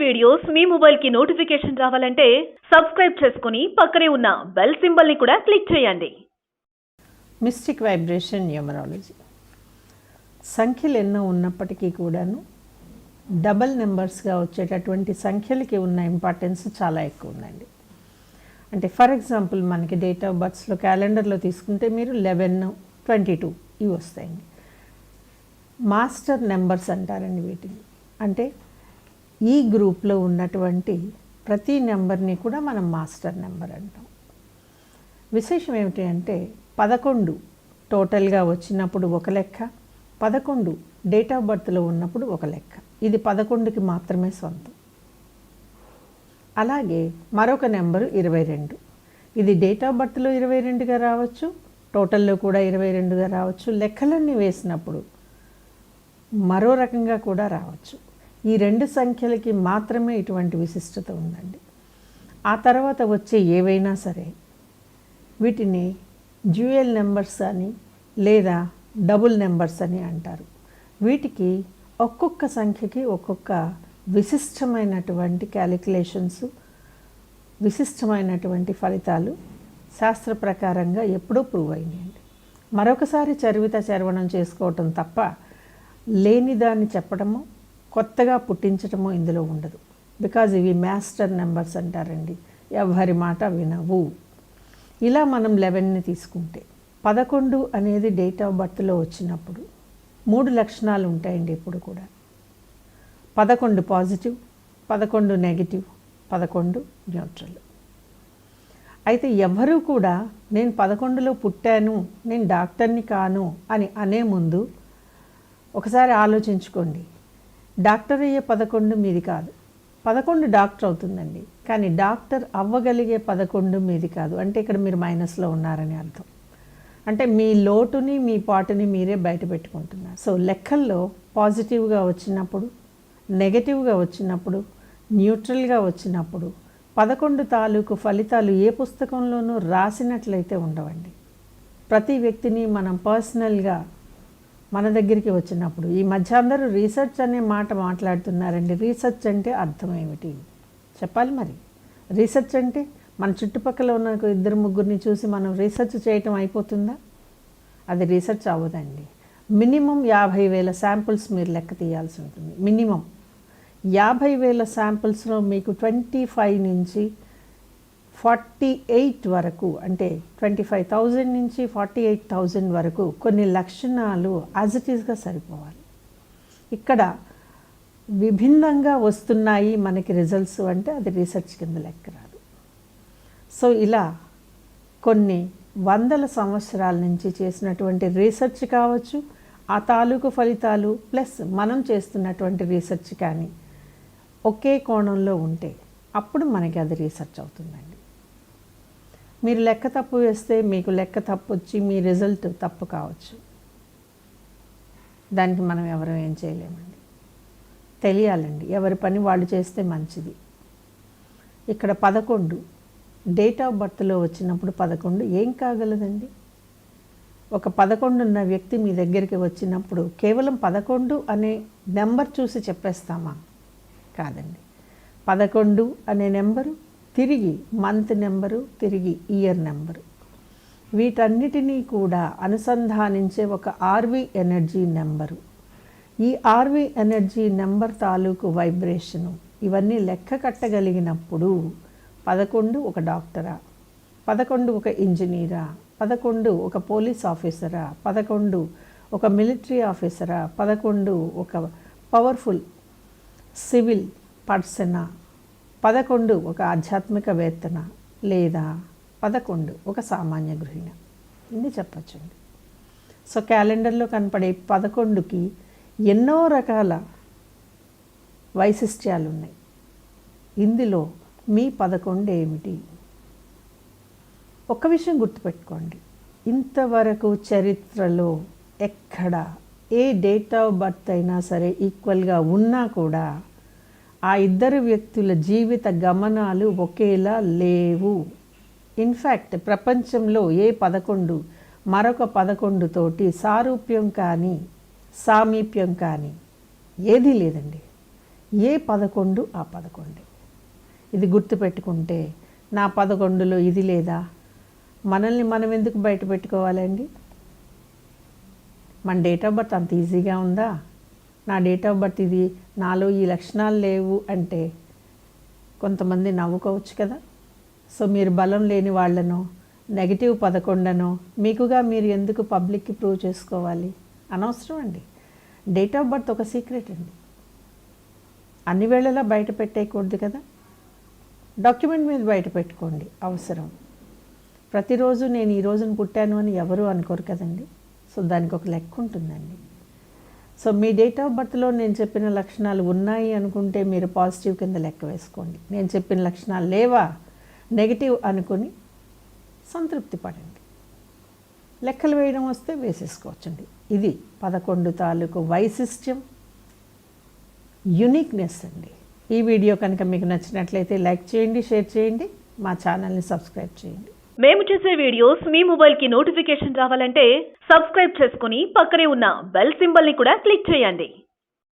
Videos మీ మొబైల్కి notification రావాలంటే subscribe చేసుకుని పక్కనే ఉన్న బెల్ సింబల్ని కూడా క్లిక్ చేయండి. Mystic vibration numerology. సంఖ్యలు ఎన్నో ఉన్నప్పటికీ కూడాను డబల్ నెంబర్స్గా వచ్చేటటువంటి సంఖ్యలకి ఉన్న ఇంపార్టెన్స్ చాలా ఎక్కువ ఉందండి. అంటే ఫర్ ఎగ్జాంపుల్ మనకి డేట్ ఆఫ్ బర్త్స్లో క్యాలెండర్లో తీసుకుంటే మీరు 11, 22 ఇవి వస్తాయండి. మాస్టర్ నెంబర్స్ అంటారండి వీటిని. అంటే ఈ గ్రూప్లో ఉన్నటువంటి ప్రతి నెంబర్ని కూడా మనం మాస్టర్ నెంబర్ అంటాం. విశేషం ఏమిటి అంటే 11 టోటల్గా వచ్చినప్పుడు ఒక లెక్క, 11 డేట్ ఆఫ్ బర్త్లో ఉన్నప్పుడు ఒక లెక్క. ఇది 11కి మాత్రమే సొంతం. అలాగే మరొక నెంబరు 22. ఇది డేట్ ఆఫ్ బర్త్లో 22గా రావచ్చు, టోటల్లో కూడా 22గా రావచ్చు. లెక్కలన్నీ వేసినప్పుడు మరో రకంగా కూడా రావచ్చు. ఈ రెండు సంఖ్యలకి మాత్రమే ఇటువంటి విశిష్టత ఉందండి. ఆ తర్వాత వచ్చే ఏవైనా సరే వీటిని డ్యూయల్ నెంబర్స్ అని లేదా డబుల్ నెంబర్స్ అని అంటారు. వీటికి ఒక్కొక్క సంఖ్యకి ఒక్కొక్క విశిష్టమైనటువంటి క్యాలిక్యులేషన్స్, విశిష్టమైనటువంటి ఫలితాలు శాస్త్ర ప్రకారంగా ఎప్పుడూ ప్రూవ్ అయినాయండి. మరొకసారి చర్వణం చేసుకోవటం తప్ప లేనిదాన్ని చెప్పడము, కొత్తగా పుట్టించటము ఇందులో ఉండదు. బికాజ్ ఇవి మాస్టర్ నెంబర్స్ అంటారండి. ఎవరి మాట వినవు. ఇలా మనం 11ని తీసుకుంటే 11 అనేది డేట్ ఆఫ్ బర్త్లో వచ్చినప్పుడు 3 లక్షణాలు ఉంటాయండి. ఎప్పుడు కూడా 11 పాజిటివ్, 11 నెగిటివ్, 11 న్యూట్రల్. అయితే ఎవరూ కూడా నేను 11లో పుట్టాను, నేను డాక్టర్ని కాను అని అనే ముందు ఒకసారి ఆలోచించుకోండి. డాక్టర్ అయ్యే 11 మీది కాదు. 11 డాక్టర్ అవుతుందండి, కానీ డాక్టర్ అవ్వగలిగే 11 మీది కాదు. అంటే ఇక్కడ మీరు మైనస్లో ఉన్నారని అర్థం. అంటే మీ లోటుని, మీ పాటుని మీరే బయట పెట్టుకుంటున్నారు. సో లెక్కల్లో పాజిటివ్గా వచ్చినప్పుడు, నెగటివ్గా వచ్చినప్పుడు, న్యూట్రల్గా వచ్చినప్పుడు 11 తాలూకు ఫలితాలు ఏ పుస్తకంలోనూ రాసినట్లయితే ఉండవండి. ప్రతి వ్యక్తిని మనం పర్సనల్గా మన దగ్గరికి వచ్చినప్పుడు, ఈ మధ్య అందరూ రీసెర్చ్ అనే మాట మాట్లాడుతున్నారండి. రీసెర్చ్ అంటే అర్థం ఏమిటి చెప్పాలి. మరి రీసెర్చ్ అంటే మన చుట్టుపక్కల ఉన్న 2-3 చూసి మనం రీసెర్చ్ చేయటం అయిపోతుందా? అది రీసెర్చ్ అవ్వదండి. మినిమం 50,000 శాంపుల్స్ మీరు లెక్క తీయాల్సి ఉంటుంది. మినిమం 50,000 శాంపుల్స్లో మీకు 25 నుంచి 48 వరకు, అంటే 25,000 నుంచి 48,000 వరకు కొన్ని లక్షణాలు యాజ్ ఇట్ ఈస్గా సరిపోవాలి. ఇక్కడ విభిన్నంగా వస్తున్నాయి మనకి రిజల్ట్స్ అంటే అది రీసెర్చ్ కింద లెక్క రాదు. సో ఇలా కొన్ని వందల సంవత్సరాల నుంచి చేసినటువంటి రీసెర్చ్ కావచ్చు, ఆ తాలూకు ఫలితాలు ప్లస్ మనం చేస్తున్నటువంటి రీసెర్చ్ కానీ ఒకే కోణంలో ఉంటే అప్పుడు మనకి అది రీసెర్చ్ అవుతుందండి. మీరు లెక్క తప్పు వేస్తే మీకు లెక్క తప్పు వచ్చి మీ రిజల్ట్ తప్పు కావచ్చు. దానికి మనం ఎవరు ఏం చేయలేమండి. తెలియాలండి, ఎవరి పని వాళ్ళు చేస్తే మంచిది. ఇక్కడ 11 డేట్ ఆఫ్ బర్త్లో వచ్చినప్పుడు 11 ఏం కాగలదండి? ఒక 11 ఉన్న వ్యక్తి మీ దగ్గరికి వచ్చినప్పుడు కేవలం 11 అనే నెంబర్ చూసి చెప్పేస్తామా? కాదండి. 11 అనే నెంబరు తిరిగి మంత్ నెంబరు, తిరిగి ఇయర్ నెంబరు, వీటన్నిటినీ కూడా అనుసంధానించే ఒక ఆర్వి ఎనర్జీ నెంబరు. ఈ ఆర్వి ఎనర్జీ నెంబర్ తాలూకు వైబ్రేషను ఇవన్నీ లెక్క కట్టగలిగినప్పుడు 11 ఒక డాక్టరా, 11 ఒక ఇంజనీరా, 11 ఒక పోలీస్ ఆఫీసరా, 11 ఒక మిలిటరీ ఆఫీసరా, 11 ఒక పవర్ఫుల్ సివిల్ పర్సనా, 11 ఒక ఆధ్యాత్మికవేత్తన, లేదా 11 ఒక సామాన్య గృహిణి, ఇన్ని చెప్పచ్చండి. సో క్యాలెండర్లో కనపడే 11కి ఎన్నో రకాల వైశిష్ట్యాలు ఉన్నాయి. ఇందులో మీ 11 ఏమిటి? ఒక్క విషయం గుర్తుపెట్టుకోండి, ఇంతవరకు చరిత్రలో ఎక్కడ ఏ డేట్ ఆఫ్ బర్త్ అయినా సరే ఈక్వల్గా ఉన్నా కూడా ఆ ఇద్దరు వ్యక్తుల జీవిత గమనాలు ఒకేలా లేవు. ఇన్ఫ్యాక్ట్ ప్రపంచంలో ఏ 11 మరొక 11 తోటి సారూప్యం కానీ సామీప్యం కానీ ఏదీ లేదండి. ఏ 11 ఆ 11. ఇది గుర్తుపెట్టుకుంటే నా 11లో ఇది లేదా, మనల్ని మనం ఎందుకు బయట పెట్టుకోవాలండి? మన డేట్ ఆఫ్ బర్త్ అంత ఈజీగా ఉందా? నా డేట్ ఆఫ్ బర్త్ ఇది, నాలో ఈ లక్షణాలు లేవు అంటే కొంతమంది నవ్వుకోవచ్చు కదా. సో మీరు బలం లేని వాళ్ళనో నెగిటివ్ 11నో మీకుగా మీరు ఎందుకు పబ్లిక్కి ప్రూవ్ చేసుకోవాలి? అనవసరం అండి. డేట్ ఆఫ్ బర్త్ ఒక సీక్రెట్ అండి, అన్ని వేళలా బయట పెట్టేయకూడదు కదా. డాక్యుమెంట్ మీద బయట పెట్టుకోండి అవసరం. ప్రతిరోజు నేను ఈ రోజున పుట్టాను అని ఎవరు అనుకోరు కదండి. సో దానికి ఒక లెక్క ఉంటుందండి. సో మీ డేట్ ఆఫ్ బర్త్లో నేను చెప్పిన లక్షణాలు ఉన్నాయి అనుకుంటే మీరు పాజిటివ్ కింద లెక్క వేసుకోండి. నేను చెప్పిన లక్షణాలు లేవా, నెగిటివ్ అనుకుని సంతృప్తి పడండి. లెక్కలు వేయడం వస్తే వేసేసుకోవచ్చండి. ఇది 11 తాలూకు వైశిష్ట్యం, యునిక్నెస్ అండి. ఈ వీడియో కనుక మీకు నచ్చినట్లయితే లైక్ చేయండి, షేర్ చేయండి, మా ఛానల్ని సబ్స్క్రైబ్ చేయండి. మేము చేసే వీడియోస్ మీ మొబైల్కి నోటిఫికేషన్ రావాలంటే సబ్స్క్రైబ్ చేసుకుని పక్కనే ఉన్న బెల్ సింబల్ని కూడా క్లిక్ చేయండి.